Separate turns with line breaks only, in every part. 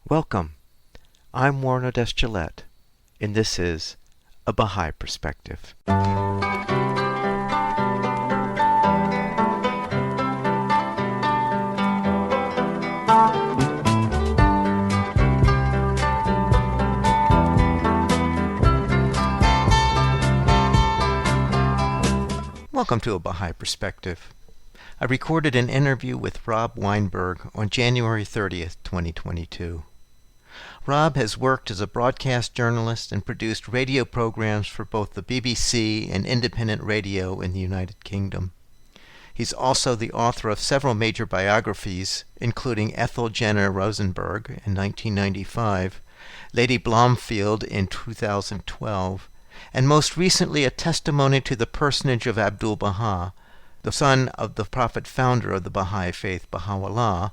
Welcome. I'm Warren Odess-Gillette, and this is A Baha'i Perspective. Welcome to A Baha'i Perspective. I recorded an interview with Rob Weinberg on January 30th, 2022. Rob has worked as a broadcast journalist and produced radio programs for both the BBC and independent radio in the United Kingdom. He's also the author of several major biographies, including Ethel Jenner Rosenberg in 1995, Lady Blomfield in 2012, and most recently a testimony to the personage of Abdu'l-Baha, the son of the prophet founder of the Baha'i faith, Baha'u'llah,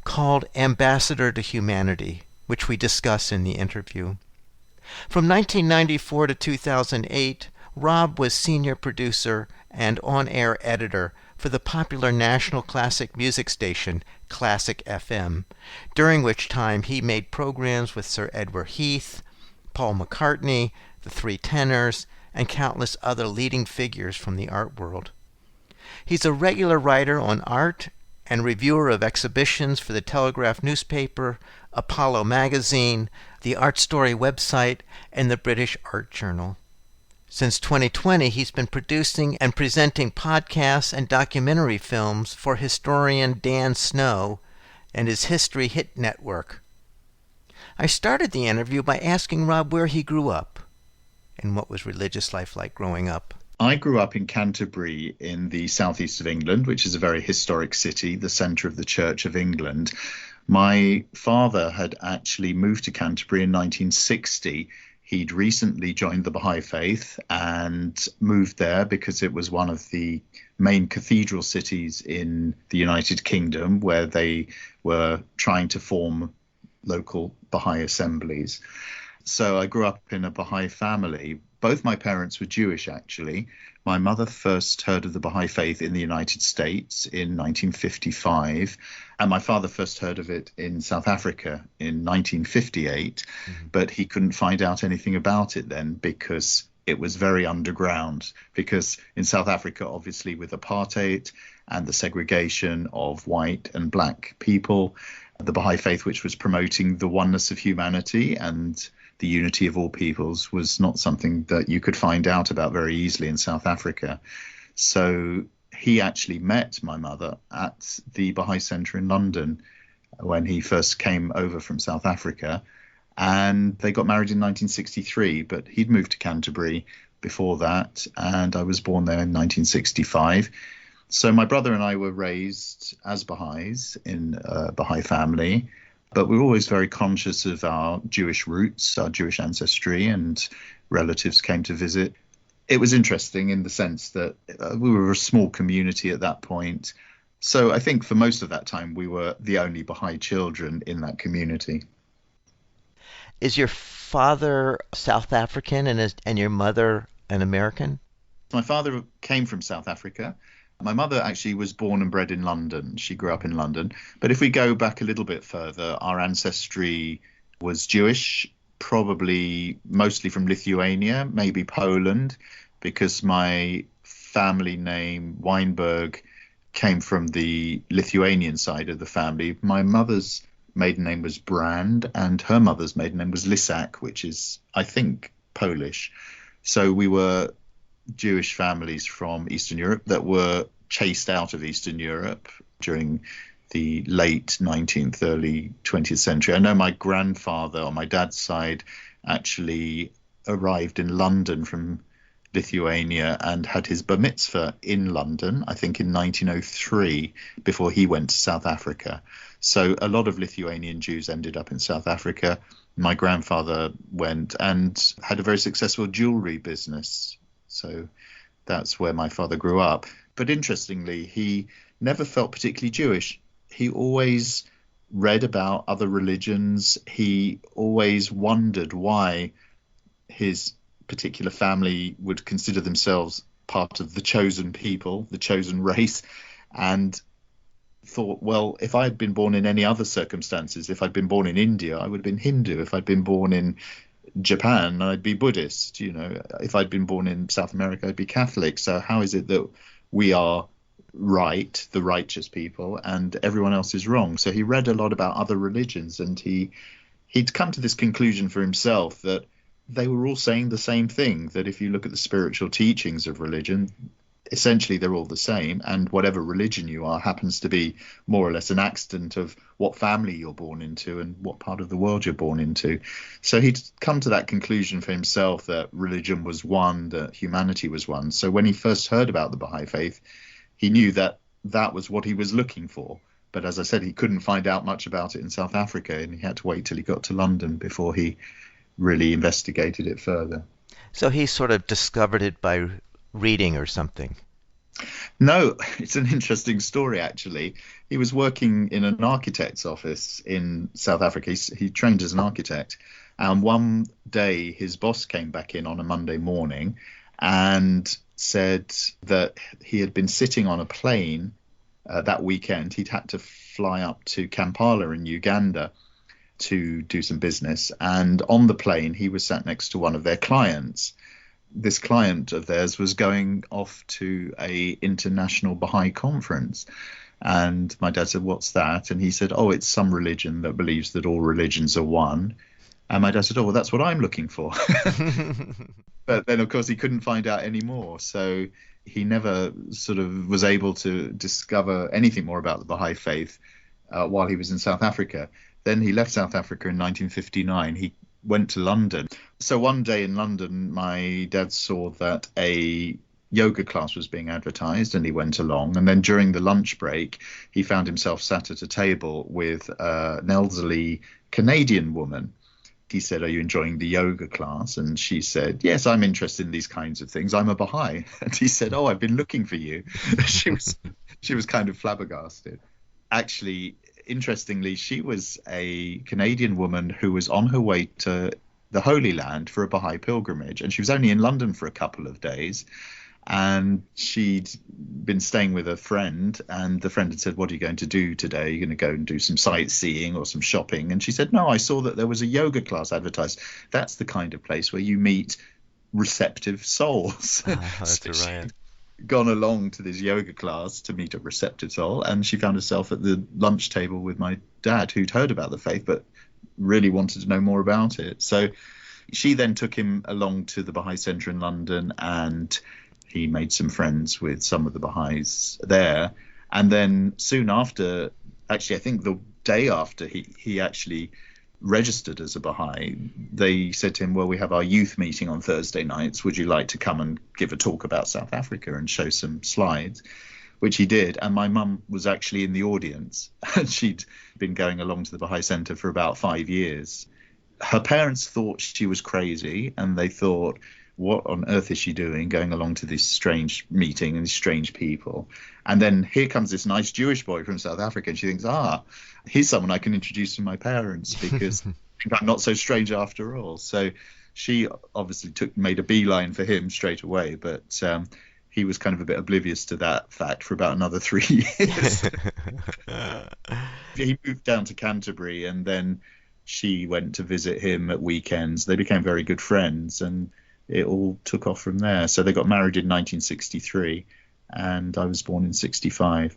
called Ambassador to Humanity, which we discuss in the interview. From 1994 to 2008, Rob was senior producer and on-air editor for the popular national classic music station, Classic FM, during which time he made programs with Sir Edward Heath, Paul McCartney, the Three Tenors, and countless other leading figures from the art world. He's a regular writer on art and reviewer of exhibitions for the Telegraph newspaper, Apollo magazine, the Art Story website, and the British Art Journal. Since 2020, he's been producing and presenting podcasts and documentary films for historian Dan Snow and his History Hit Network. I started the interview by asking Rob where he grew up and what was religious life like growing up.
I grew up in Canterbury in the southeast of England, which is a very historic city, the centre of the Church of England. My father had actually moved to Canterbury in 1960. He'd recently joined the Baha'i faith and moved there because it was one of the main cathedral cities in the United Kingdom where they were trying to form local Baha'i assemblies. So I grew up in a Baha'i family. Both my parents were Jewish, actually. My mother first heard of the Baha'i faith in the United States in 1955, and my father first heard of it in South Africa in 1958, but he couldn't find out anything about it then because it was very underground. Because in South Africa, obviously, with apartheid and the segregation of white and black people, the Baha'i faith, which was promoting the oneness of humanity and the unity of all peoples, was not something that you could find out about very easily in South Africa. So he actually met my mother at the Baha'i Centre in London when he first came over from South Africa, and they got married in 1963, but he'd moved to Canterbury before that, and I was born there in 1965. So my brother and I were raised as Baha'is in a Baha'i family, but we were always very conscious of our Jewish roots, our Jewish ancestry, and relatives came to visit. It was interesting in the sense that we were a small community at that point. So I think for most of that time, we were the only Baha'i children in that community.
Is your father South African and your mother an American?
My father came from South Africa. My mother actually was born and bred in London. She grew up in London. But if we go back a little bit further, our ancestry was Jewish, probably mostly from Lithuania, maybe Poland, because my family name, Weinberg, came from the Lithuanian side of the family. My mother's maiden name was Brand, and her mother's maiden name was Lisak, which is, I think, Polish. So we were Jewish families from Eastern Europe that were chased out of Eastern Europe during the late 19th, early 20th century. I know my grandfather on my dad's side actually arrived in London from Lithuania and had his bar mitzvah in London, I think in 1903, before he went to South Africa. So a lot of Lithuanian Jews ended up in South Africa. My grandfather went and had a very successful jewelry business. So that's where my father grew up. But interestingly, he never felt particularly Jewish. He always read about other religions. He always wondered why his particular family would consider themselves part of the chosen people, the chosen race. And thought, well, if I had been born in any other circumstances, if I'd been born in India, I would have been Hindu. If I'd been born in Japan, I'd be Buddhist. If I'd been born in South America, I'd be Catholic. So how is it that we are right, the righteous people, and everyone else is wrong? So he read a lot about other religions, and he'd come to this conclusion for himself that they were all saying the same thing, that if you look at the spiritual teachings of religion, essentially they're all the same, and whatever religion you are happens to be more or less an accident of what family you're born into and what part of the world you're born into. So he'd come to that conclusion for himself, that religion was one, that humanity was one. So when he first heard about the Baha'i faith, he knew that that was what he was looking for. But as I said, he couldn't find out much about it in South Africa, and he had to wait till he got to London before he really investigated it further.
So he sort of discovered it by reading or something.
No, it's an interesting story, actually. He was working in an architect's office in South Africa. He trained as an architect. And one day his boss came back in on a Monday morning and said that he had been sitting on a plane that weekend. He'd had to fly up to Kampala in Uganda to do some business. And on the plane, he was sat next to one of their clients. This client of theirs was going off to a international Baha'i conference. And my dad said, "What's that?" And he said, "Oh, it's some religion that believes that all religions are one." And my dad said, "Oh, well, that's what I'm looking for." But then, of course, he couldn't find out any more. So he never sort of was able to discover anything more about the Baha'i faith while he was in South Africa. Then he left South Africa in 1959. He went to London. So one day in London, my dad saw that a yoga class was being advertised, and he went along. And then during the lunch break, he found himself sat at a table with an elderly Canadian woman. He said, "Are you enjoying the yoga class?" And she said, "Yes, I'm interested in these kinds of things. I'm a Baha'i." And he said, "Oh, I've been looking for you." She was kind of flabbergasted. Actually, interestingly, she was a Canadian woman who was on her way to the Holy Land for a Baha'i pilgrimage, and she was only in London for a couple of days. And she'd been staying with a friend, and the friend had said, "What are you going to do today? Are you going to go and do some sightseeing or some shopping?" And she said, "No, I saw that there was a yoga class advertised. That's the kind of place where you meet receptive souls."
That's
So
right.
she'd gone along to this yoga class to meet a receptive soul, and she found herself at the lunch table with my dad, who'd heard about the faith but really wanted to know more about it. So she then took him along to the Baha'i Centre in London, and he made some friends with some of the Baha'is there. And then soon after, actually, I think the day after he actually registered as a Baha'i, they said to him, "Well, we have our youth meeting on Thursday nights. Would you like to come and give a talk about South Africa and show some slides?" Which he did. And my mum was actually in the audience. And she'd been going along to the Baha'i Centre for about 5 years. Her parents thought she was crazy, and they thought, "What on earth is she doing going along to this strange meeting and these strange people?" And then here comes this nice Jewish boy from South Africa, and she thinks, here's someone I can introduce to my parents, because I'm not so strange after all. So she obviously made a beeline for him straight away, but he was kind of a bit oblivious to that fact for about another 3 years. He moved down to Canterbury, and then she went to visit him at weekends. They became very good friends, and it all took off from there. So they got married in 1963, and I was born in 65.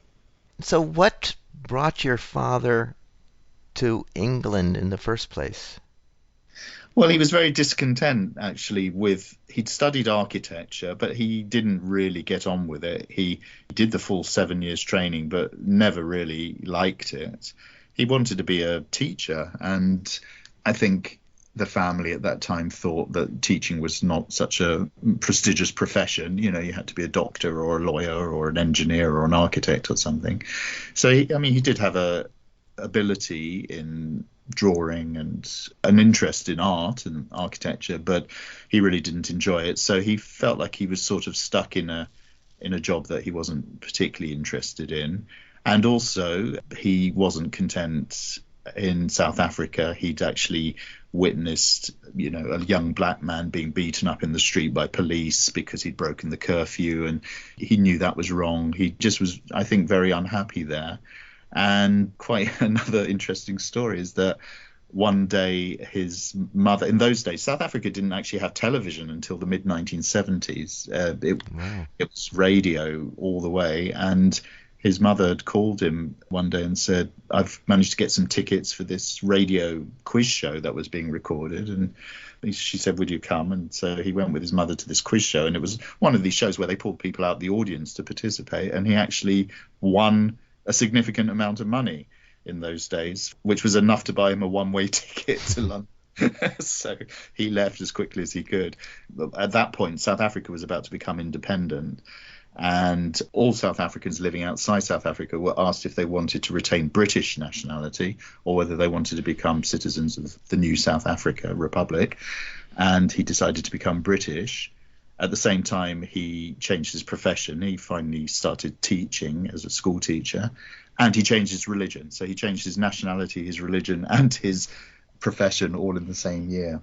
So what brought your father to England in the first place?
Well, he was very discontent, actually, he'd studied architecture, but he didn't really get on with it. He did the full 7 years training, but never really liked it. He wanted to be a teacher, and I think the family at that time thought that teaching was not such a prestigious profession. You had to be a doctor or a lawyer or an engineer or an architect or something. So, he did have a ability in drawing and an interest in art and architecture, but he really didn't enjoy it. So he felt like he was sort of stuck in a job that he wasn't particularly interested in. And also, he wasn't content in South Africa. He'd actually witnessed, a young black man being beaten up in the street by police because he'd broken the curfew, and he knew that was wrong. He just was, I think, very unhappy there. And quite another interesting story is that one day his mother, in those days, South Africa didn't actually have television until the mid 1970s.
Wow.
It was radio all the way. And his mother had called him one day and said, I've managed to get some tickets for this radio quiz show that was being recorded. And she said, would you come? And so he went with his mother to this quiz show. And it was one of these shows where they pulled people out of the audience to participate. And he actually won a significant amount of money in those days, which was enough to buy him a one-way ticket to London. So he left as quickly as he could. At that point, South Africa was about to become independent, and all South Africans living outside South Africa were asked if they wanted to retain British nationality or whether they wanted to become citizens of the new South Africa Republic. And he decided to become British. At the same time, he changed his profession. He finally started teaching as a school teacher, and he changed his religion. So he changed his nationality, his religion, and his profession all in the same year.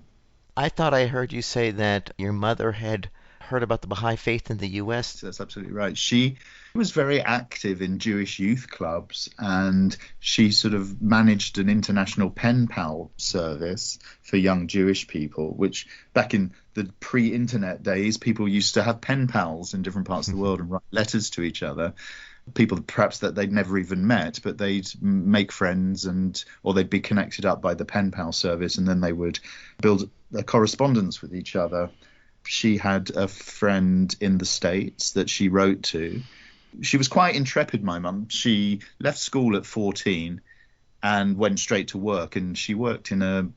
I thought I heard you say that your mother had heard about the Baha'i faith in the U.S.
So that's absolutely right. She was very active in Jewish youth clubs, and she sort of managed an international pen pal service for young Jewish people, which back in the pre-internet days, people used to have pen pals in different parts of the world and write letters to each other. People perhaps that they'd never even met, but they'd make friends, or they'd be connected up by the pen pal service, and then they would build a correspondence with each other. She had a friend in the States that she wrote to. She was quite intrepid, my mum. She left school at 14 and went straight to work, and she worked in a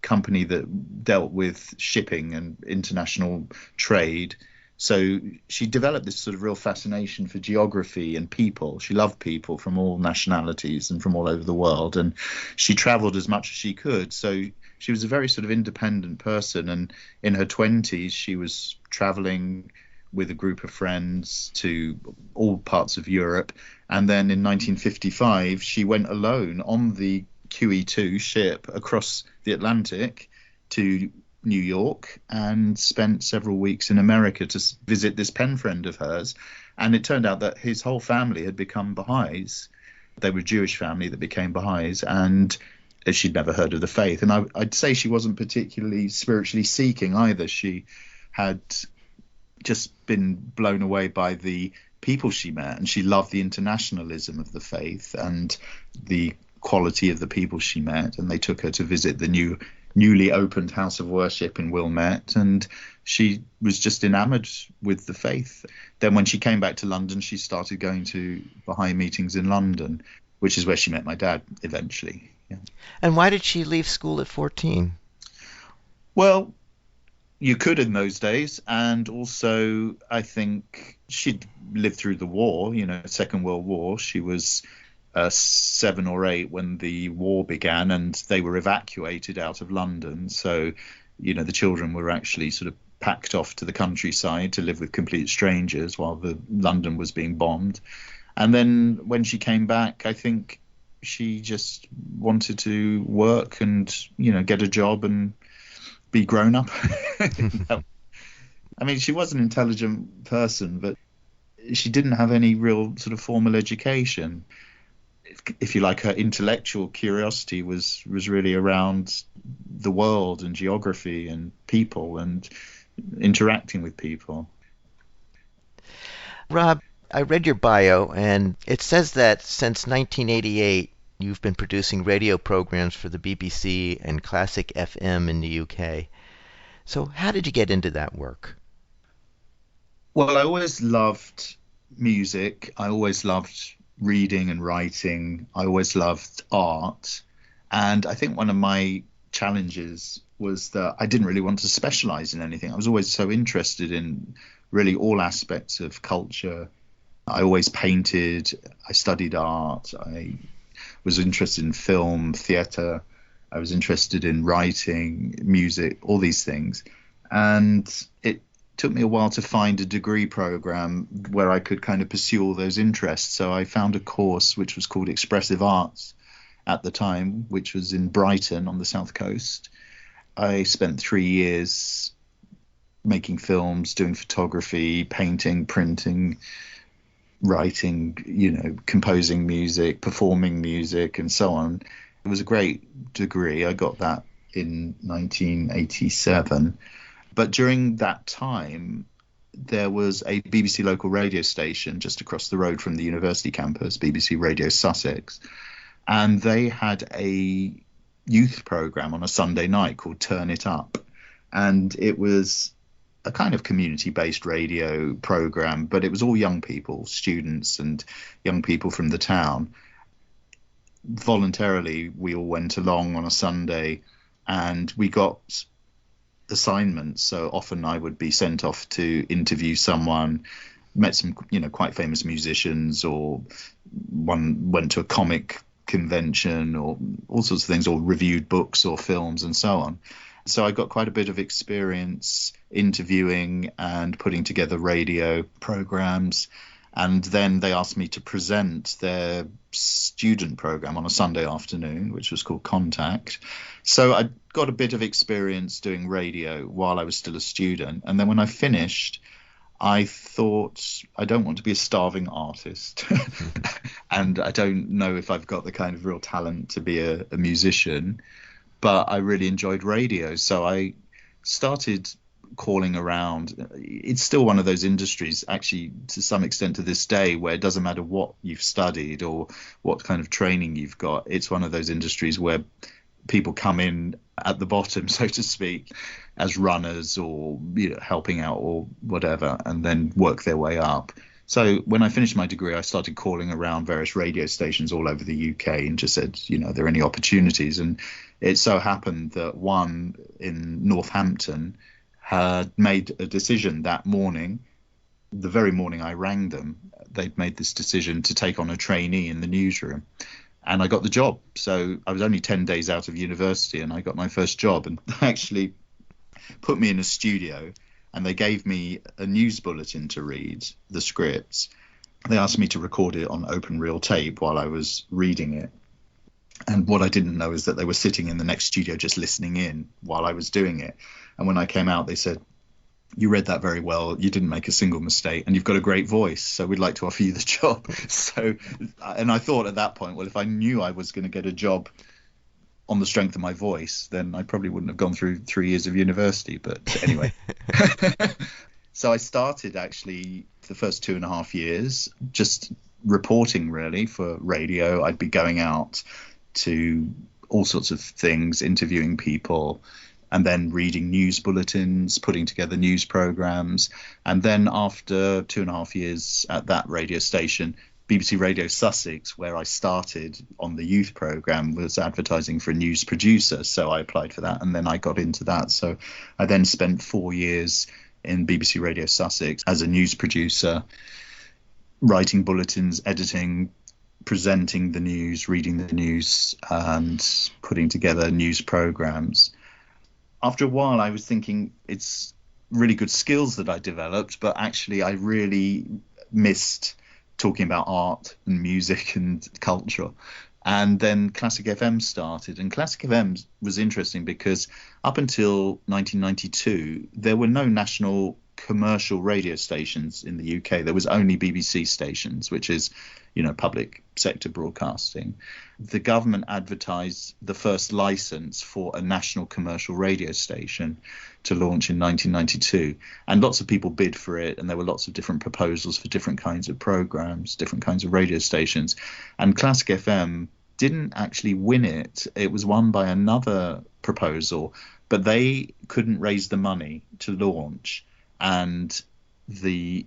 company that dealt with shipping and international trade. So she developed this sort of real fascination for geography and people. She loved people from all nationalities and from all over the world, and she traveled as much as she could. So she was a very sort of independent person, and in her 20s she was traveling with a group of friends to all parts of Europe. And then in 1955 she went alone on the QE2 ship across the Atlantic to New York and spent several weeks in America to visit this pen friend of hers. And it turned out that his whole family had become Baha'is. They were a Jewish family that became Baha'is, and she'd never heard of the faith. And I'd say she wasn't particularly spiritually seeking either. She had just been blown away by the people she met, and she loved the internationalism of the faith and the quality of the people she met. And they took her to visit the newly opened house of worship in Wilmette, and she was just enamored with the faith. Then when she came back to London, she started going to Baha'i meetings in London, which is where she met my dad eventually. Yeah.
And why did she leave school at 14?
Well, you could in those days, and also I think she'd lived through the war, Second World War. She was 7 or 8 when the war began, and they were evacuated out of London. So, the children were actually sort of packed off to the countryside to live with complete strangers while London was being bombed. And then when she came back, I think she just wanted to work and, get a job and be grown up. I mean, she was an intelligent person, but she didn't have any real sort of formal education. If you like, her intellectual curiosity was really around the world and geography and people and interacting with people.
Rob, I read your bio, and it says that since 1988, you've been producing radio programs for the BBC and Classic FM in the UK. So how did you get into that work?
Well, I always loved music. I always loved reading and writing. I always loved art. And I think one of my challenges was that I didn't really want to specialize in anything. I was always so interested in really all aspects of culture. I always painted. I studied art. I was interested in film, theatre. I was interested in writing, music, all these things. And it took me a while to find a degree program where I could kind of pursue all those interests. So I found a course which was called Expressive Arts at the time, which was in Brighton on the south coast. I spent 3 years making films, doing photography, painting, printing, writing, composing music, performing music, and so on. It was a great degree. I got that in 1987. But during that time, there was a BBC local radio station just across the road from the university campus, BBC Radio Sussex, and they had a youth program on a Sunday night called Turn It Up. And it was a kind of community-based radio program, but it was all young people, students and young people from the town. Voluntarily, we all went along on a Sunday, and we got assignments. So often I would be sent off to interview someone, met some quite famous musicians, or one went to a comic convention, or all sorts of things, or reviewed books or films and so on. So I got quite a bit of experience interviewing and putting together radio programs. And then they asked me to present their student program on a Sunday afternoon, which was called Contact. So I got a bit of experience doing radio while I was still a student. And then when I finished, I thought, I don't want to be a starving artist. And I don't know if I've got the kind of real talent to be a musician, but I really enjoyed radio. So I started calling around. It's still one of those industries, actually, to some extent to this day, where it doesn't matter what you've studied or what kind of training you've got. It's one of those industries where people come in at the bottom, so to speak, as runners or helping out or whatever, and then work their way up. So when I finished my degree, I started calling around various radio stations all over the UK and just said, are there any opportunities? And it so happened that one in Northampton had made a decision that morning. The very morning I rang them, they'd made this decision to take on a trainee in the newsroom. And I got the job. So I was only 10 days out of university and I got my first job, and they actually put me in a studio and they gave me a news bulletin to read, the scripts. They asked me to record it on open reel tape while I was reading it. And what I didn't know is that they were sitting in the next studio just listening in while I was doing it. And when I came out, they said, "You read that very well. You didn't make a single mistake, and you've got a great voice. So we'd like to offer you the job." So, and I thought at that point, well, if I knew I was going to get a job on the strength of my voice, then I probably wouldn't have gone through 3 years of university. But anyway, so I started actually the first 2.5 years just reporting really for radio. I'd be going out to all sorts of things, interviewing people, and then reading news bulletins, putting together news programs. And then after 2.5 years at that radio station, BBC Radio Sussex, where I started on the youth program, was advertising for a news producer. So I applied for that and then I got into that. So I then spent 4 years in BBC Radio Sussex as a news producer, writing bulletins, editing, presenting the news, reading the news, and putting together news programs. After a while, I was thinking it's really good skills that I developed, but actually I really missed talking about art and music and culture. And then Classic FM started, and Classic FM was interesting because up until 1992, there were no national commercial radio stations in the UK. There was only BBC stations, which is, public sector broadcasting. The government advertised the first license for a national commercial radio station to launch in 1992. And lots of people bid for it. And there were lots of different proposals for different kinds of programs, different kinds of radio stations. And Classic FM didn't actually win it. It was won by another proposal, but they couldn't raise the money to launch. And the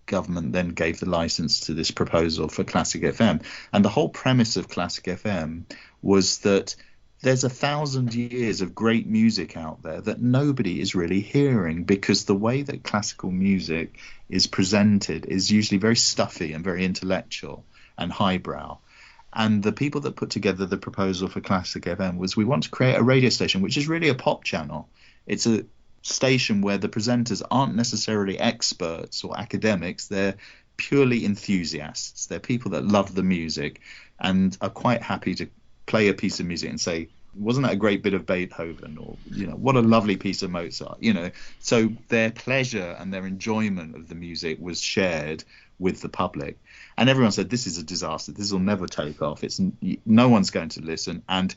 government then gave the license to this proposal for Classic FM. And the whole premise of Classic FM was that there's 1,000 years of great music out there that nobody is really hearing, because the way that classical music is presented is usually very stuffy and very intellectual and highbrow. And the people that put together the proposal for Classic FM was, we want to create a radio station which is really a pop channel. It's a station where the presenters aren't necessarily experts or academics. They're purely enthusiasts. They're people that love the music and are quite happy to play a piece of music and say, Wasn't that a great bit of Beethoven? Or, what a lovely piece of Mozart. So their pleasure and their enjoyment of the music was shared with the public. And everyone said, this is a disaster. This will never take off. No one's going to listen. And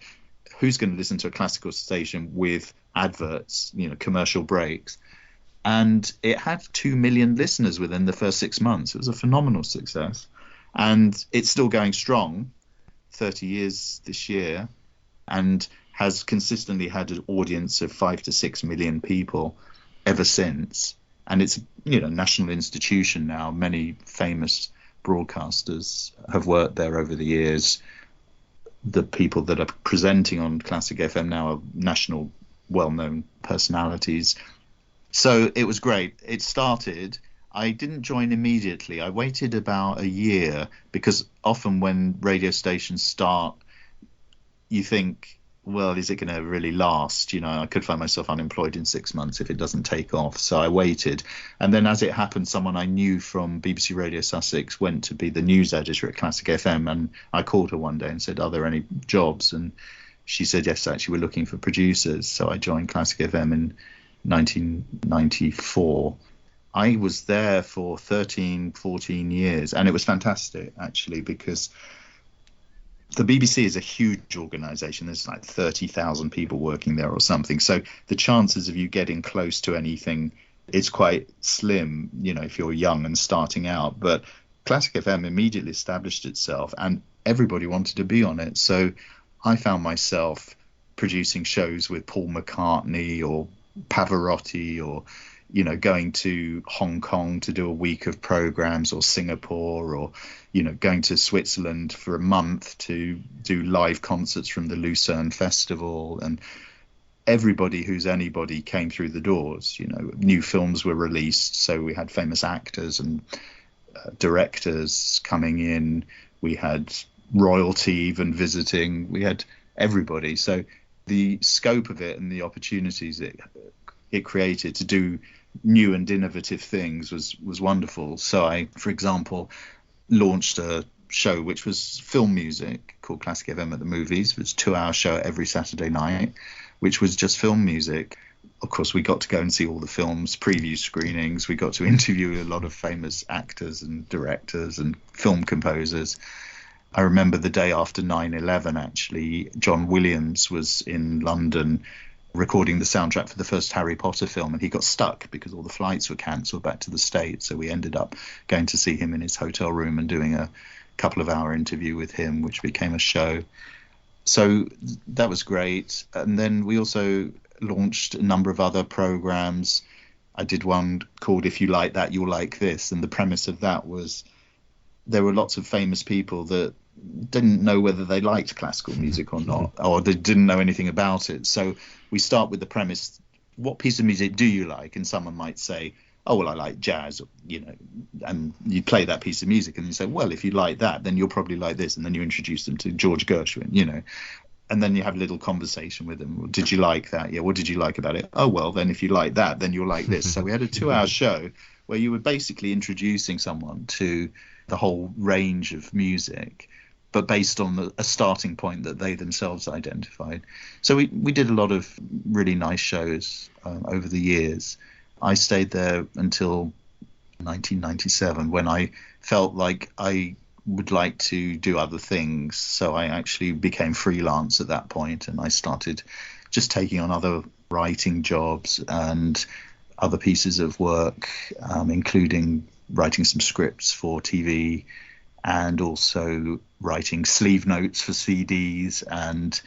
who's going to listen to a classical station with adverts, commercial breaks? And it had 2 million listeners within the first 6 months. It was a phenomenal success. And it's still going strong, 30 years this year, and has consistently had an audience of 5 to 6 million people ever since. And it's, national institution now. Many famous broadcasters have worked there over the years. The people that are presenting on Classic FM now are national well-known personalities. So it was great. It started. I didn't join immediately. I waited about a year, because often when radio stations start, you think, well, is it going to really last? I could find myself unemployed in 6 months if it doesn't take off. So I waited. And then as it happened, someone I knew from BBC Radio Sussex went to be the news editor at Classic FM. And I called her one day and said, are there any jobs? And she said, yes, actually, we're looking for producers. So I joined Classic FM in 1994. I was there for 13, 14 years. And it was fantastic, actually, because the BBC is a huge organisation. There's like 30,000 people working there or something. So the chances of you getting close to anything is quite slim, if you're young and starting out. But Classic FM immediately established itself and everybody wanted to be on it. So I found myself producing shows with Paul McCartney or Pavarotti, or going to Hong Kong to do a week of programs, or Singapore, or going to Switzerland for a month to do live concerts from the Lucerne Festival. And everybody who's anybody came through the doors. New films were released, so we had famous actors and directors coming in. We had royalty even visiting. We had everybody. So the scope of it and the opportunities it created to do new and innovative things was wonderful. So I, for example, launched a show which was film music called Classic FM at the Movies. It was a 2-hour show every Saturday night, which was just film music. Of course, we got to go and see all the films, preview screenings. We got to interview a lot of famous actors and directors and film composers. I remember the day after 9/11, actually, John Williams was in London recording the soundtrack for the first Harry Potter film, and he got stuck because all the flights were cancelled back to the States. So we ended up going to see him in his hotel room and doing a couple of hour interview with him, which became a show. So that was great. And then we also launched a number of other programs. I did one called If You Like That, You'll Like This. And the premise of that was there were lots of famous people that didn't know whether they liked classical music or not, or they didn't know anything about it. So we start with the premise, what piece of music do you like? And someone might say, oh, well, I like jazz, and you play that piece of music and you say, well, if you like that, then you'll probably like this. And then you introduce them to George Gershwin, and then you have a little conversation with them. Did you like that? Yeah. What did you like about it? Oh, well, then if you like that, then you'll like this. So we had a 2-hour show where you were basically introducing someone to the whole range of music, but based on a starting point that they themselves identified. So we did a lot of really nice shows over the years. I stayed there until 1997, when I felt like I would like to do other things. So I actually became freelance at that point, and I started just taking on other writing jobs and other pieces of work, including writing some scripts for TV, and also writing sleeve notes for CDs. And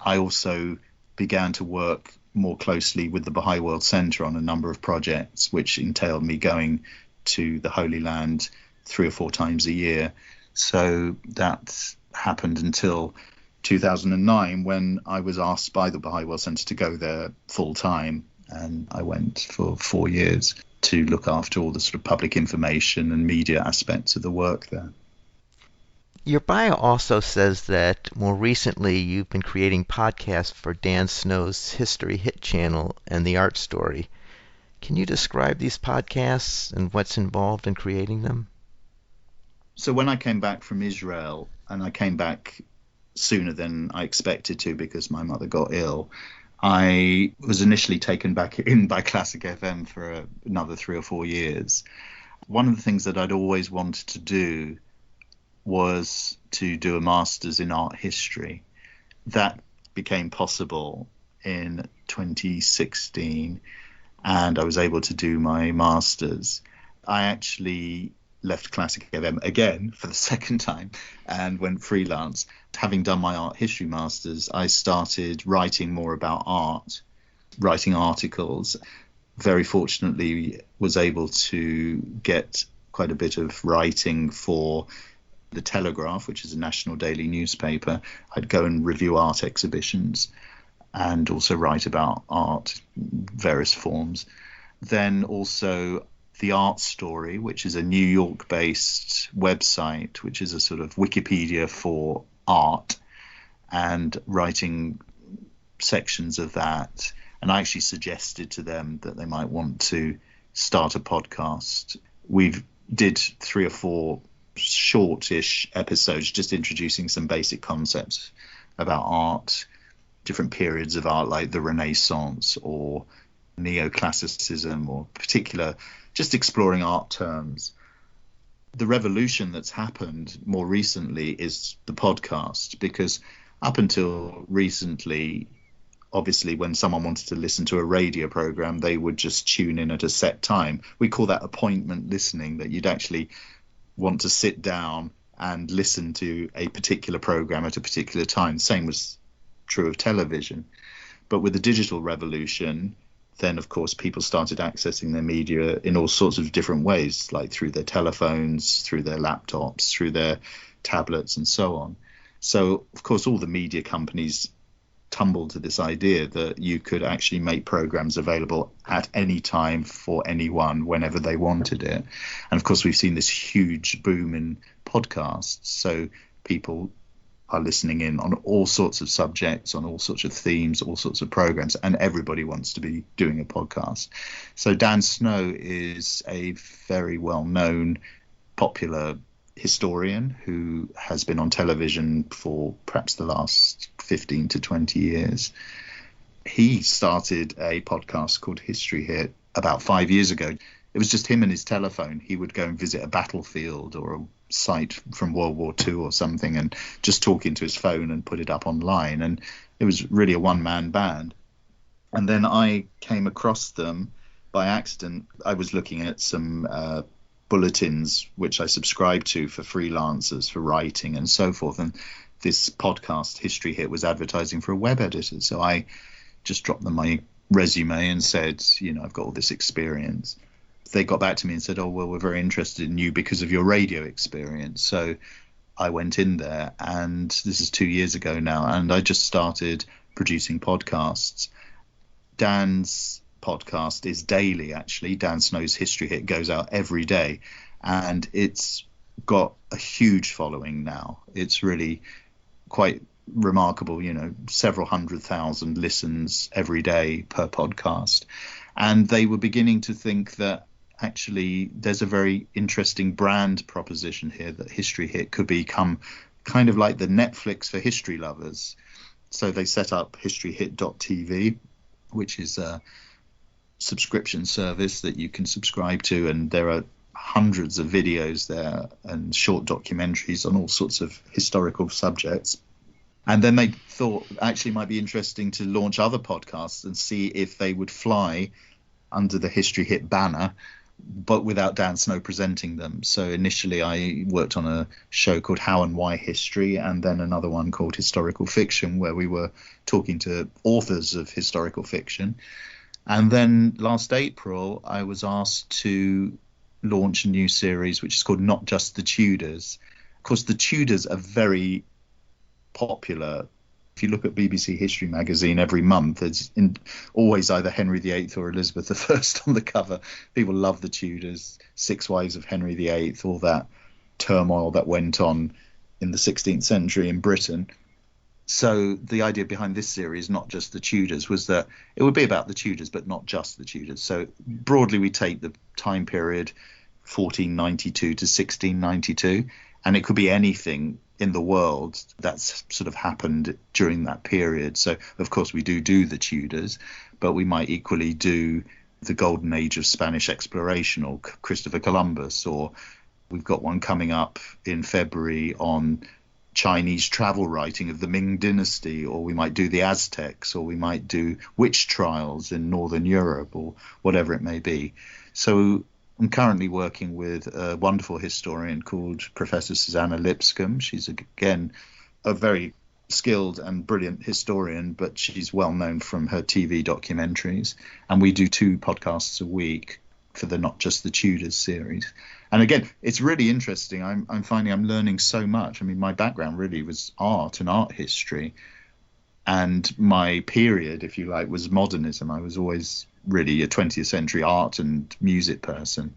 I also began to work more closely with the Baha'i World Centre on a number of projects, which entailed me going to the Holy Land 3 or 4 times a year. So that happened until 2009, when I was asked by the Baha'i World Centre to go there full time. And I went for 4 years to look after all the sort of public information and media aspects of the work there.
Your bio also says that more recently you've been creating podcasts for Dan Snow's History Hit channel and The Art Story. Can you describe these podcasts and what's involved in creating them?
So when I came back from Israel, and I came back sooner than I expected to because my mother got ill. I was initially taken back in by Classic FM for another 3 or 4 years. One of the things that I'd always wanted to do was to do a master's in art history. That became possible in 2016, and I was able to do my master's. I actually left Classic FM again for the second time and went freelance. Having done my art history masters, I started writing more about art, writing articles. Very fortunately, was able to get quite a bit of writing for the Telegraph, which is a national daily newspaper. I'd go and review art exhibitions and also write about art, various forms. Then also The Art Story, which is a New York-based website, which is a sort of Wikipedia for art, and writing sections of that. And I actually suggested to them that they might want to start a podcast. We did 3 or 4 shortish episodes just introducing some basic concepts about art, different periods of art like the Renaissance or neoclassicism, or particular, just exploring art terms. The revolution that's happened more recently is the podcast, because up until recently, obviously, when someone wanted to listen to a radio program, they would just tune in at a set time. We call that appointment listening, that you'd actually want to sit down and listen to a particular program at a particular time. Same was true of television. But with the digital revolution, then, of course, people started accessing their media in all sorts of different ways, like through their telephones, through their laptops, through their tablets, and so on. So, of course, all the media companies tumbled to this idea that you could actually make programs available at any time for anyone whenever they wanted it. And, of course, we've seen this huge boom in podcasts. So people are listening in on all sorts of subjects, on all sorts of themes, all sorts of programs, and everybody wants to be doing a podcast. So Dan Snow is a very well-known, popular historian who has been on television for perhaps the last 15 to 20 years. He started a podcast called History Hit about 5 years ago. It was just him and his telephone. He would go and visit a battlefield or a site from World War II or something and just talk into his phone and put it up online. And it was really a one-man band. And then I came across them by accident. I was looking at some bulletins which I subscribed to for freelancers, for writing and so forth. And this podcast, History Hit, was advertising for a web editor. So I just dropped them my resume and said, I've got all this experience. They got back to me and said, oh, well, we're very interested in you because of your radio experience. So I went in there, and this is 2 years ago now, and I just started producing podcasts. Dan's podcast is daily, actually. Dan Snow's History Hit goes out every day, and it's got a huge following now. It's really quite remarkable, several 100,000 listens every day per podcast. And they were beginning to think that actually there's a very interesting brand proposition here, that History Hit could become kind of like the Netflix for history lovers. So they set up historyhit.tv, which is a subscription service that you can subscribe to, and there are hundreds of videos there and short documentaries on all sorts of historical subjects. And then they thought actually it might be interesting to launch other podcasts and see if they would fly under the History Hit banner, but without Dan Snow presenting them. So initially I worked on a show called How and Why History, and then another one called Historical Fiction, where we were talking to authors of historical fiction. And then last April, I was asked to launch a new series, which is called Not Just the Tudors. Of course, the Tudors are very popular. If you look at BBC History magazine every month, there's always either Henry VIII or Elizabeth I on the cover. People love the Tudors, 6 Wives of Henry VIII, all that turmoil that went on in the 16th century in Britain. So the idea behind this series, Not Just the Tudors, was that it would be about the Tudors, but not just the Tudors. So broadly, we take the time period 1492 to 1692, and it could be anything in the world that's sort of happened during that period. So, of course, we do the Tudors, but we might equally do the golden age of Spanish exploration or Christopher Columbus, or we've got one coming up in February on Chinese travel writing of the Ming Dynasty, or we might do the Aztecs, or we might do witch trials in Northern Europe, or whatever it may be. So I'm currently working with a wonderful historian called Professor Susanna Lipscomb. She's, again, a very skilled and brilliant historian, but she's well known from her TV documentaries. And we do 2 podcasts a week for the Not Just the Tudors series. And again, it's really interesting. I'm finding I'm learning so much. I mean, my background really was art and art history. And my period, if you like, was modernism. I was always really a 20th century art and music person.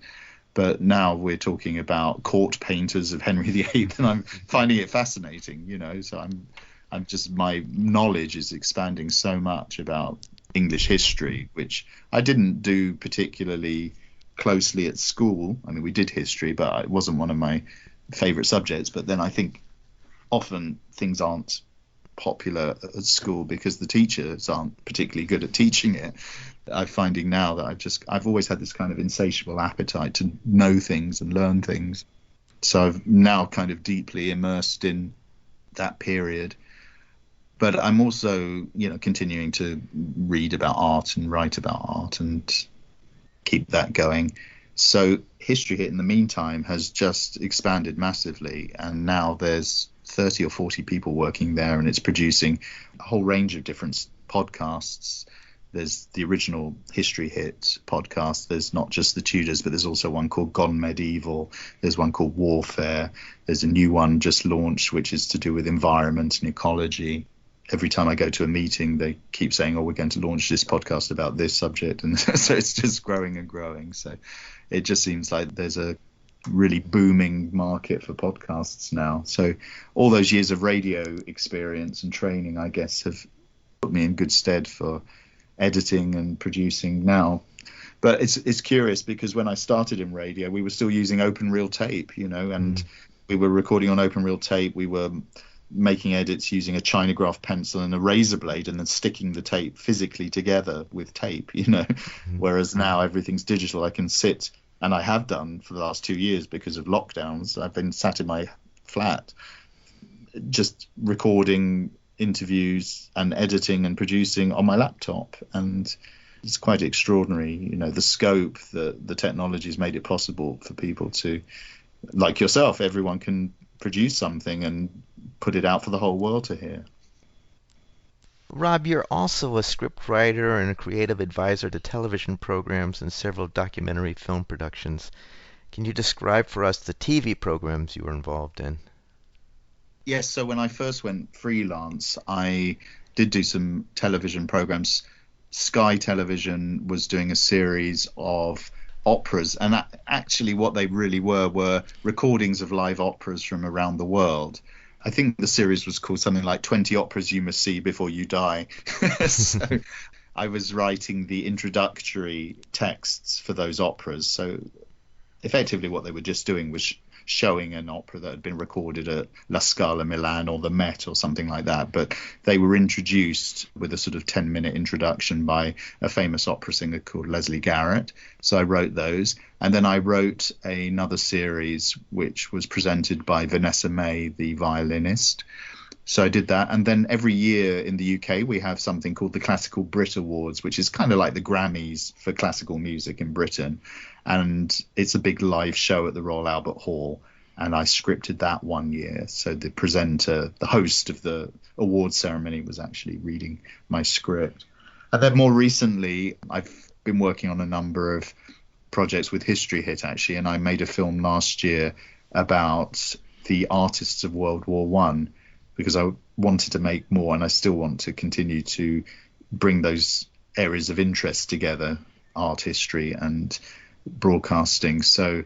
But now we're talking about court painters of Henry VIII, and I'm finding it fascinating, So I'm just, my knowledge is expanding so much about English history, which I didn't do particularly closely at school. I mean, we did history, but it wasn't one of my favorite subjects. But then I think often things aren't popular at school because the teachers aren't particularly good at teaching it. I'm finding now that I've always had this kind of insatiable appetite to know things and learn things. So I've now kind of deeply immersed in that period. But I'm also, continuing to read about art and write about art and keep that going. So History Hit in the meantime has just expanded massively, and now there's 30 or 40 people working there, and it's producing a whole range of different podcasts. There's the original History Hit podcast. There's Not Just the Tudors, but there's also one called Gone Medieval. There's one called Warfare. There's a new one just launched, which is to do with environment and ecology. Every time I go to a meeting, they keep saying, we're going to launch this podcast about this subject. And so it's just growing and growing. So it just seems like there's a really booming market for podcasts now. So all those years of radio experience and training, I guess, have put me in good stead for editing and producing now. But it's curious because when I started in radio, we were still using open reel tape, and we were recording on open reel tape. We were making edits using a Chinograph pencil and a razor blade and then sticking the tape physically together with tape, whereas now everything's digital. I can sit, and I have done for the last 2 years because of lockdowns. I've been sat in my flat just recording interviews and editing and producing on my laptop, and it's quite extraordinary, the scope that the technology has made it possible for people to, like yourself, everyone can produce something and put it out for the whole world to hear.
Rob, you're also a script writer and a creative advisor to television programs and several documentary film productions. Can you describe for us the TV programs you were involved in?
Yes, so when I first went freelance, I did do some television programs. Sky Television was doing a series of operas, and actually what they really were recordings of live operas from around the world. I think the series was called something like 20 Operas You Must See Before You Die. So I was writing the introductory texts for those operas. So effectively what they were just doing was showing an opera that had been recorded at La Scala Milan or the Met or something like that, but they were introduced with a sort of 10-minute introduction by a famous opera singer called Leslie Garrett. So I wrote those, and then I wrote another series which was presented by Vanessa May, the violinist. So I did that, and then every year in the UK we have something called the Classical Brit Awards, which is kind of like the Grammys for classical music in Britain, and it's a big live show at the Royal Albert Hall, and I scripted that one year. So the presenter, the host of the award ceremony, was actually reading my script. And then more recently I've been working on a number of projects with History Hit, actually, and I made a film last year about the artists of World War One, because I wanted to make more, and I still want to continue to bring those areas of interest together, art history and broadcasting. So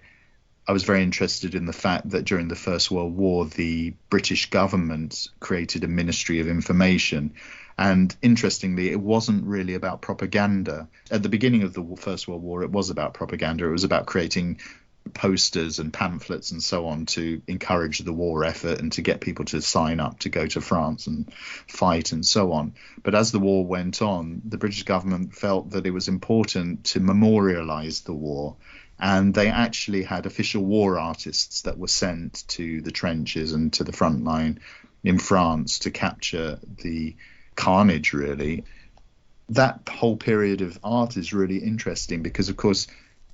I was very interested in the fact that during the First World War, the British government created a Ministry of Information. And interestingly, it wasn't really about propaganda. At the beginning of the First World War, it was about propaganda. It was about creating posters and pamphlets and so on to encourage the war effort and to get people to sign up to go to France and fight and so on. But as the war went on, the British government felt that it was important to memorialize the war. And they actually had official war artists that were sent to the trenches and to the front line in France to capture the carnage, really. That whole period of art is really interesting because, of course,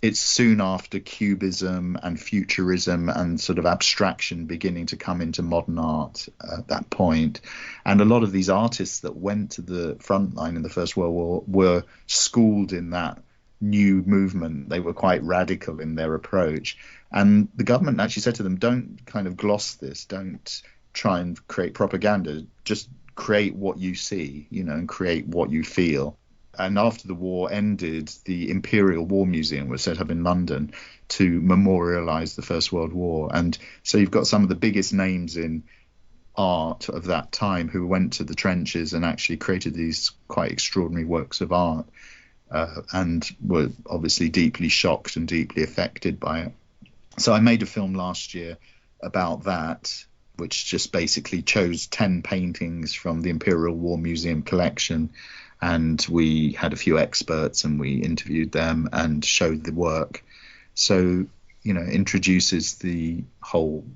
it's soon after Cubism and Futurism and sort of abstraction beginning to come into modern art at that point. And a lot of these artists that went to the front line in the First World War were schooled in that new movement. They were quite radical in their approach. And the government actually said to them, don't kind of gloss this, don't try and create propaganda, just create what you see, and create what you feel. And after the war ended, the Imperial War Museum was set up in London to memorialize the First World War. And so you've got some of the biggest names in art of that time who went to the trenches and actually created these quite extraordinary works of art, and were obviously deeply shocked and deeply affected by it. So I made a film last year about that, which just basically chose 10 paintings from the Imperial War Museum collection. And we had a few experts and we interviewed them and showed the work. So, introduces the whole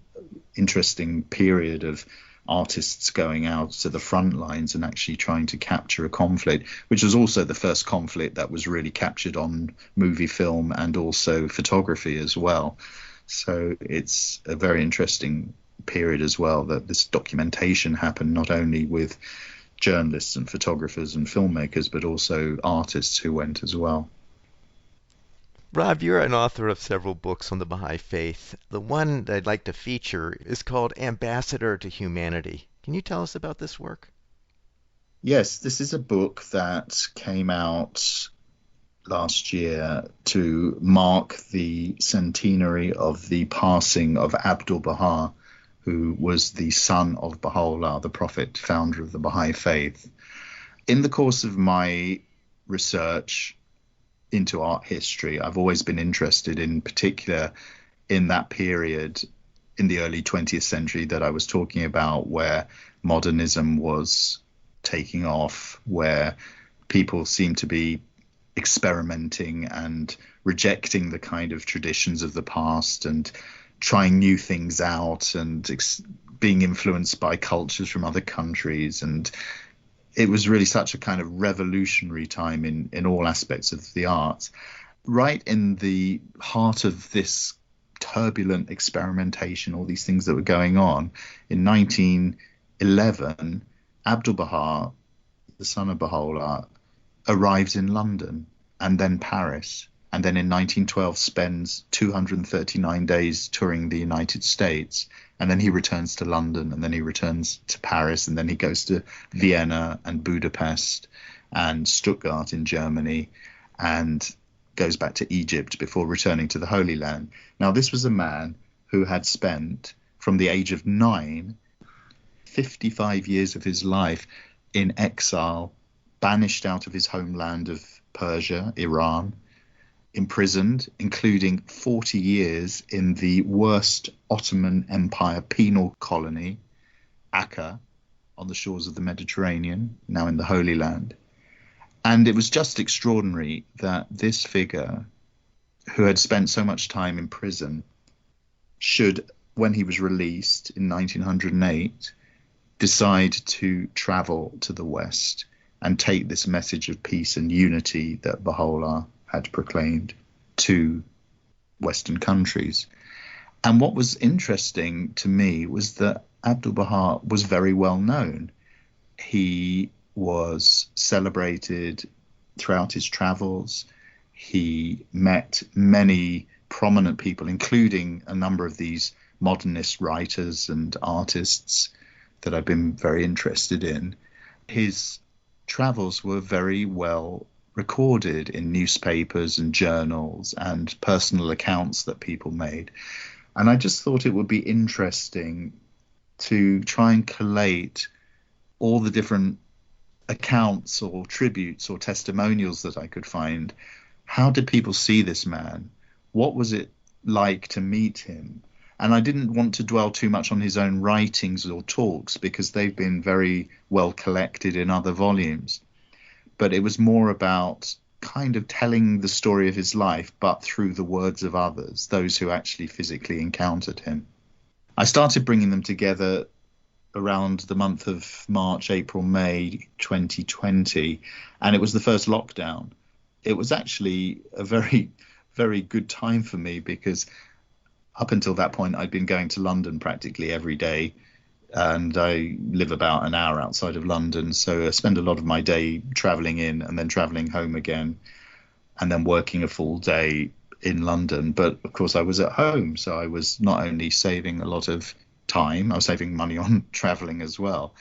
interesting period of artists going out to the front lines and actually trying to capture a conflict, which was also the first conflict that was really captured on movie film and also photography as well. So it's a very interesting period as well, that this documentation happened not only with journalists and photographers and filmmakers, but also artists who went as well.
Rob, you're an author of several books on the Baha'i faith. The one that I'd like to feature is called Ambassador to Humanity. Can you tell us about this work?
Yes, this is a book that came out last year to mark the centenary of the passing of Abdu'l-Baha, who was the son of Baha'u'llah, the prophet, founder of the Baha'i faith. In the course of my research into art history, I've always been interested in particular in that period in the early 20th century that I was talking about, where modernism was taking off, where people seemed to be experimenting and rejecting the kind of traditions of the past and trying new things out and being influenced by cultures from other countries. And it was really such a kind of revolutionary time in all aspects of the arts. Right in the heart of this turbulent experimentation, all these things that were going on, in 1911, Abdu'l-Baha, the son of Baha'u'llah, arrives in London and then Paris. And then in 1912 spends 239 days touring the United States. And then he returns to London, and then he returns to Paris, and then he goes to Vienna and Budapest and Stuttgart in Germany, and goes back to Egypt before returning to the Holy Land. Now, this was a man who had spent, from the age of 9, 55 years of his life in exile, banished out of his homeland of Persia, Iran, imprisoned, including 40 years in the worst Ottoman Empire penal colony, Akka, on the shores of the Mediterranean, now in the Holy Land. And it was just extraordinary that this figure, who had spent so much time in prison, should, when he was released in 1908, decide to travel to the West and take this message of peace and unity that Baha'u'llah had proclaimed to Western countries. And what was interesting to me was that Abdu'l-Baha was very well known. He was celebrated throughout his travels. He met many prominent people, including a number of these modernist writers and artists that I've been very interested in. His travels were very well recorded in newspapers and journals and personal accounts that people made. And I just thought it would be interesting to try and collate all the different accounts or tributes or testimonials that I could find. How did people see this man? What was it like to meet him. And I didn't want to dwell too much on his own writings or talks because they've been very well collected in other volumes. But it was more about kind of telling the story of his life, but through the words of others, those who actually physically encountered him. I started bringing them together around the month of March, April, May 2020, and it was the first lockdown. It was actually a very, very good time for me because up until that point, I'd been going to London practically every day, and I live about an hour outside of London. So I spend a lot of my day traveling in and then traveling home again, and then working a full day in London. But of course, I was at home. So I was not only saving a lot of time, I was saving money on traveling as well.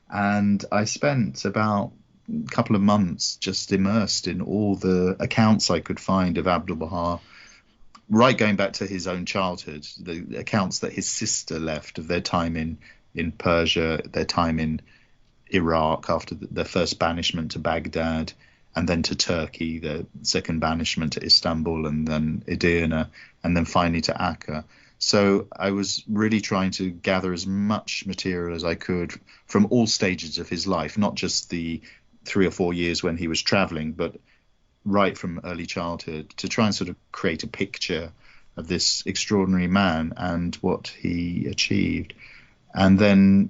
And I spent about a couple of months just immersed in all the accounts I could find of Abdu'l-Baha, right going back to his own childhood, the accounts that his sister left of their time in Persia, their time in Iraq after their first banishment to Baghdad, and then to Turkey, their second banishment to Istanbul, and then Edirne, and then finally to Akka. So I was really trying to gather as much material as I could from all stages of his life, not just the 3 or 4 years when he was traveling, but right from early childhood, to try and sort of create a picture of this extraordinary man and what he achieved. And then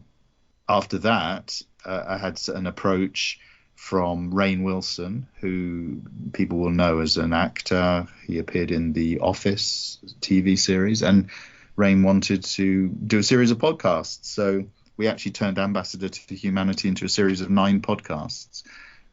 after that, I had an approach from Rainn Wilson, who people will know as an actor. He appeared in the Office TV series, and Rainn wanted to do a series of podcasts. So we actually turned Ambassador to Humanity into a series of 9 podcasts,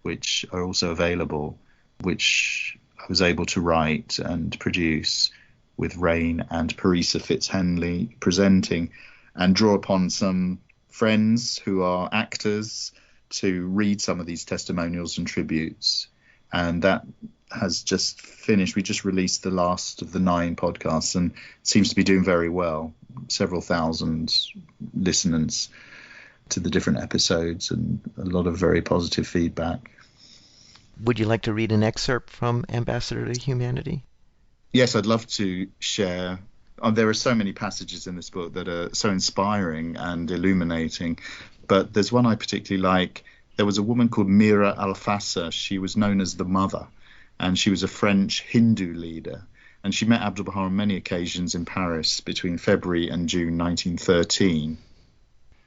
which are also available, which I was able to write and produce with Rainn and Parisa Fitzhenley presenting, and draw upon some friends who are actors to read some of these testimonials and tributes. And that has just finished. We just released the last of the 9 podcasts, and it seems to be doing very well. Several thousand listeners to the different episodes, and a lot of very positive feedback.
Would you like to read an excerpt from Ambassador to Humanity?
Yes, I'd love to share. There are so many passages in this book that are so inspiring and illuminating, but there's one I particularly like. There was a woman called Mira Alfassa. She was known as the Mother, and she was a French Hindu leader. And she met Abdu'l-Baha on many occasions in Paris between February and June 1913.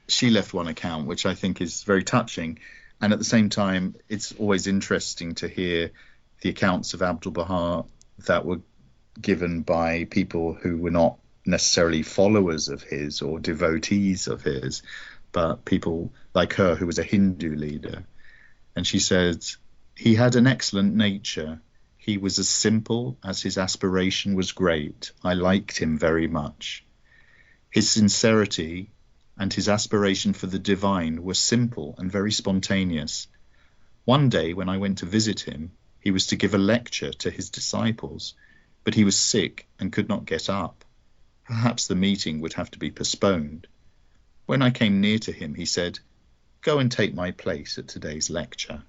She left one account, which I think is very touching. And at the same time, it's always interesting to hear the accounts of Abdu'l-Baha that were given by people who were not necessarily followers of his or devotees of his, but people like her who was a Hindu leader. And she said, he had an excellent nature. He was as simple as his aspiration was great. I liked him very much. His sincerity and his aspiration for the divine were simple and very spontaneous. One day when I went to visit him, he was to give a lecture to his disciples, but he was sick and could not get up. Perhaps the meeting would have to be postponed. When I came near to him, he said, "Go and take my place at today's lecture."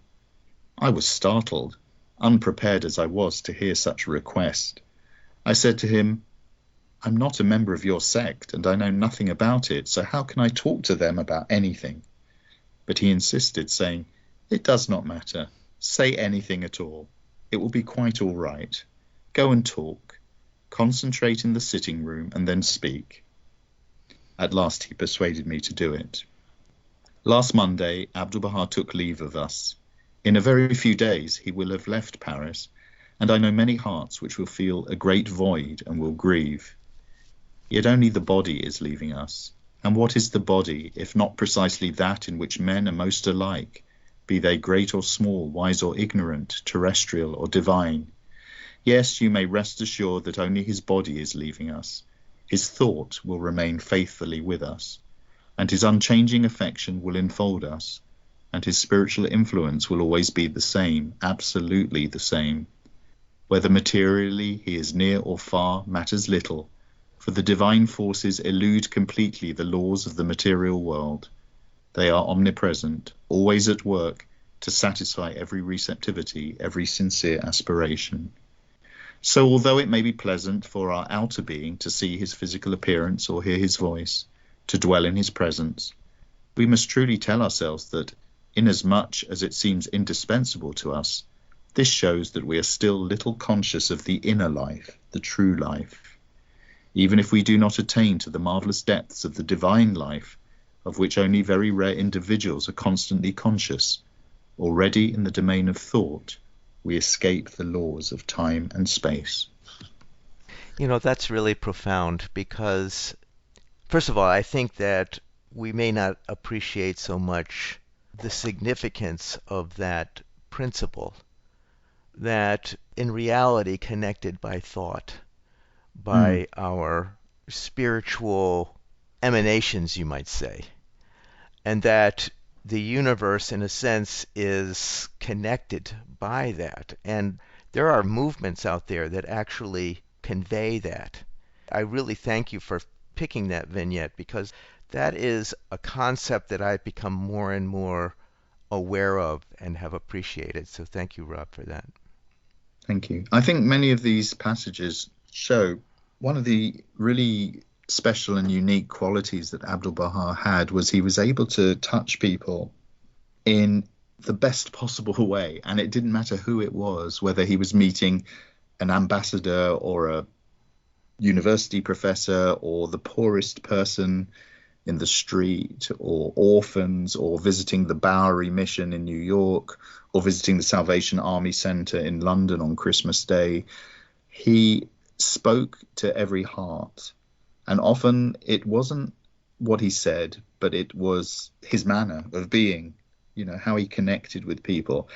I was startled, unprepared as I was to hear such a request. I said to him, "I'm not a member of your sect, and I know nothing about it, so how can I talk to them about anything?" But he insisted, saying, "It does not matter. Say anything at all. It will be quite all right. Go and talk. Concentrate in the sitting room and then speak." At last he persuaded me to do it. Last Monday, Abdu'l-Baha took leave of us. In a very few days he will have left Paris, and I know many hearts which will feel a great void and will grieve. Yet only the body is leaving us. And what is the body, if not precisely that in which men are most alike, be they great or small, wise or ignorant, terrestrial or divine? Yes, you may rest assured that only his body is leaving us. His thought will remain faithfully with us, and his unchanging affection will enfold us, and his spiritual influence will always be the same, absolutely the same. Whether materially he is near or far matters little, for the divine forces elude completely the laws of the material world. They are omnipresent, always at work to satisfy every receptivity, every sincere aspiration. So, although it may be pleasant for our outer being to see his physical appearance or hear his voice, to dwell in his presence, we must truly tell ourselves that, inasmuch as it seems indispensable to us, this shows that we are still little conscious of the inner life, the true life. Even if we do not attain to the marvelous depths of the divine life, of which only very rare individuals are constantly conscious, already in the domain of thought, we escape the laws of time and space.
That's really profound because, first of all, I think that we may not appreciate so much the significance of that principle that in reality connected by thought,
Mm,
by our spiritual emanations, you might say, and that the universe, in a sense, is connected by that. And there are movements out there that actually convey that. I really thank you for picking that vignette because that is a concept that I've become more and more aware of and have appreciated. So thank you, Rob, for that.
thank you. I think many of these passages show one of the really special and unique qualities that Abdu'l-Baha had was he was able to touch people in the best possible way. And it didn't matter who it was, whether he was meeting an ambassador or a university professor or the poorest person in the street or orphans or visiting the Bowery Mission in New York or visiting the Salvation Army Center in London on Christmas Day. He spoke to every heart. And often it wasn't what he said, but it was his manner of being, how he connected with people.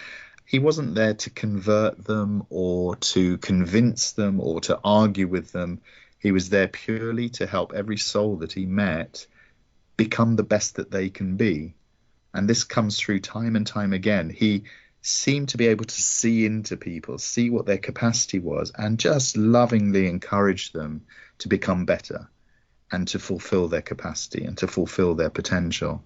He wasn't there to convert them or to convince them or to argue with them. He was there purely to help every soul that he met become the best that they can be. And this comes through time and time again. He seemed to be able to see into people, see what their capacity was, and just lovingly encourage them to become better and to fulfill their capacity and to fulfill their potential.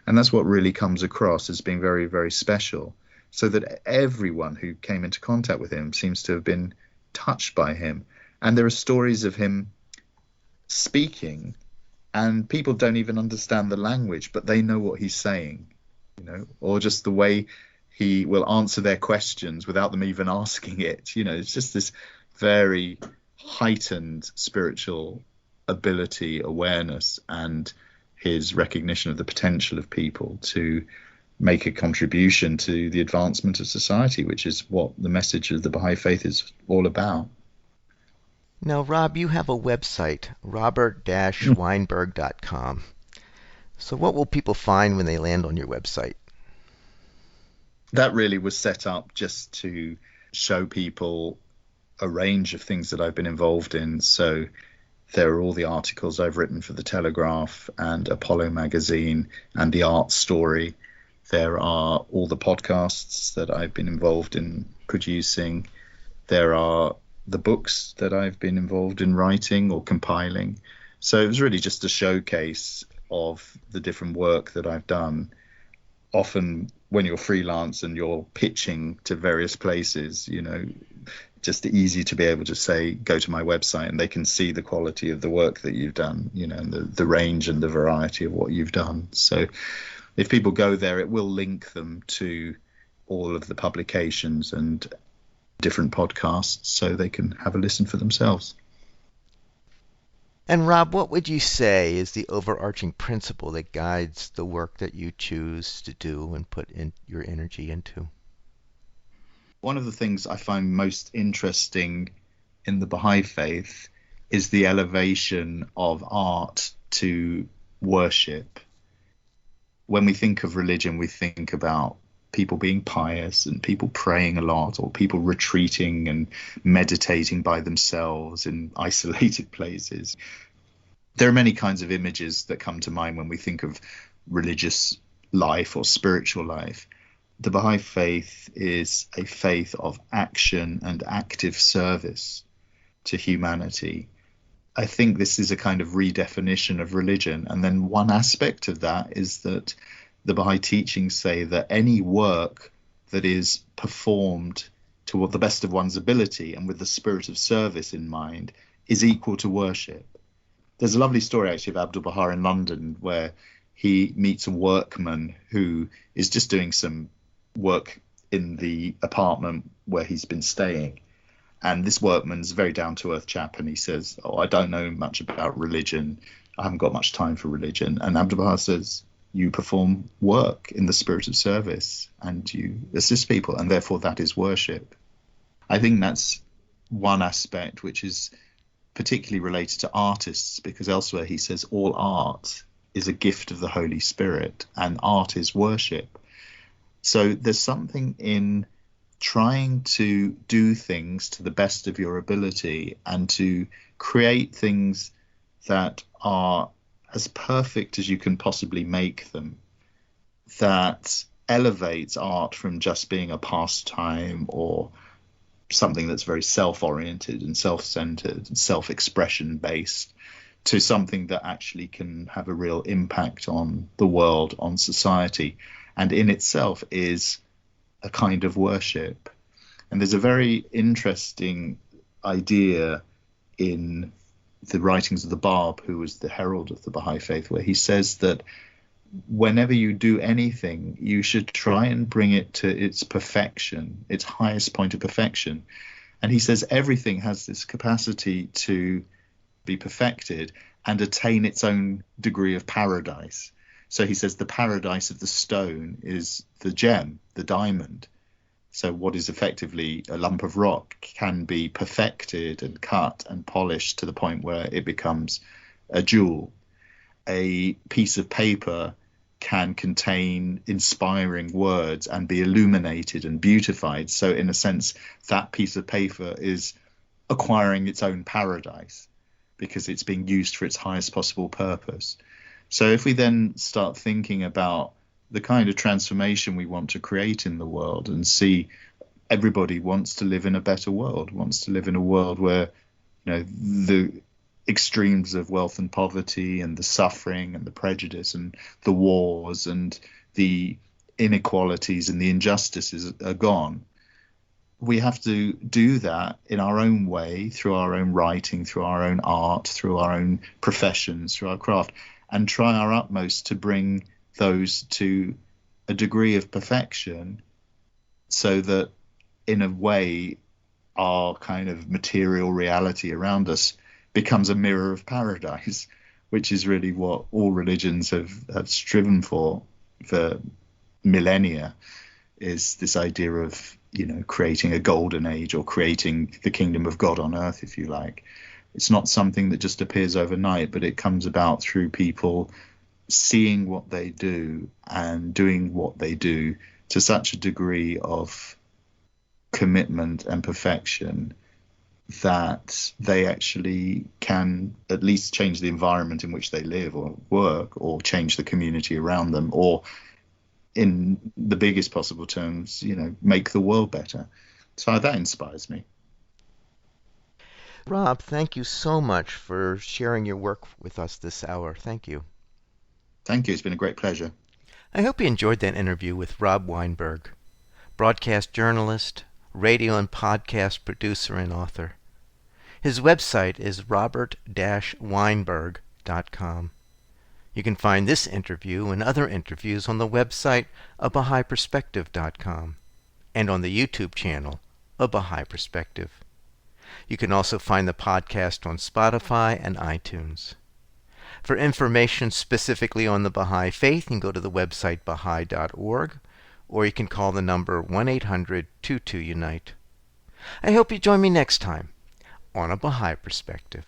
And that's what really comes across as being very, very special, so that everyone who came into contact with him seems to have been touched by him. And there are stories of him speaking and people don't even understand the language, but they know what he's saying, or just the way he will answer their questions without them even asking it. It's just this very heightened spiritual ability, awareness, and his recognition of the potential of people to make a contribution to the advancement of society, which is what the message of the Baha'i faith is all about.
Now, Rob, you have a website, robert-weinberg.com. So what will people find when they land on your website?
That really was set up just to show people a range of things that I've been involved in. So there are all the articles I've written for The Telegraph and Apollo magazine and The Art Story. There are all the podcasts that I've been involved in producing. There are the books that I've been involved in writing or compiling. So it was really just a showcase of the different work that I've done. Often when you're freelance and you're pitching to various places, just easy to be able to say, go to my website and they can see the quality of the work that you've done, and the range and the variety of what you've done. So if people go there, it will link them to all of the publications and different podcasts so they can have a listen for themselves.
And Rob, what would you say is the overarching principle that guides the work that you choose to do and put in your energy into?
One of the things I find most interesting in the Baha'i faith is the elevation of art to worship. When we think of religion, we think about people being pious and people praying a lot, or people retreating and meditating by themselves in isolated places. There are many kinds of images that come to mind when we think of religious life or spiritual life. The Baha'i faith is a faith of action and active service to humanity. I think this is a kind of redefinition of religion. And then one aspect of that is that the Baha'i teachings say that any work that is performed to what the best of one's ability and with the spirit of service in mind is equal to worship. There's a lovely story actually of Abdu'l-Baha in London where he meets a workman who is just doing some work in the apartment where he's been staying. And this workman's a very down-to-earth chap, and he says, "Oh, I don't know much about religion. I haven't got much time for religion." And Abdu'l-Baha says, "You perform work in the spirit of service, and you assist people, and therefore that is worship." I think that's one aspect which is particularly related to artists, because elsewhere he says all art is a gift of the Holy Spirit, and art is worship. So there's something in trying to do things to the best of your ability and to create things that are as perfect as you can possibly make them, that elevates art from just being a pastime or something that's very self-oriented and self-centered and self-expression based, to something that actually can have a real impact on the world, on society, and in itself is a kind of worship. And there's a very interesting idea in the writings of the Bab, who was the herald of the Baha'i faith, where he says that whenever you do anything, you should try and bring it to its perfection, its highest point of perfection. And he says everything has this capacity to be perfected and attain its own degree of paradise. So he says the paradise of the stone is the gem, the diamond. So what is effectively a lump of rock can be perfected and cut and polished to the point where it becomes a jewel. A piece of paper can contain inspiring words and be illuminated and beautified. So in a sense, that piece of paper is acquiring its own paradise because it's being used for its highest possible purpose. So if we then start thinking about the kind of transformation we want to create in the world and see everybody wants to live in a better world, wants to live in a world where, the extremes of wealth and poverty and the suffering and the prejudice and the wars and the inequalities and the injustices are gone. We have to do that in our own way, through our own writing, through our own art, through our own professions, through our craft, and try our utmost to bring those to a degree of perfection so that, in a way, our kind of material reality around us becomes a mirror of paradise, which is really what all religions have striven for millennia, is this idea of, creating a golden age or creating the kingdom of God on earth, if you like. It's not something that just appears overnight, but it comes about through people seeing what they do and doing what they do to such a degree of commitment and perfection that they actually can at least change the environment in which they live or work, or change the community around them, or in the biggest possible terms, make the world better. So that inspires me.
Rob, thank you so much for sharing your work with us this hour. Thank you.
Thank you. It's been a great pleasure.
I hope you enjoyed that interview with Rob Weinberg, broadcast journalist, radio and podcast producer, and author. His website is robert-weinberg.com. You can find this interview and other interviews on the website abahaiperspective.com and on the YouTube channel, A Baha'i Perspective. You can also find the podcast on Spotify and iTunes. For information specifically on the Baha'i Faith, you can go to the website baha'i.org, or you can call the number 1-800-22-UNITE. I hope you join me next time on A Baha'i Perspective.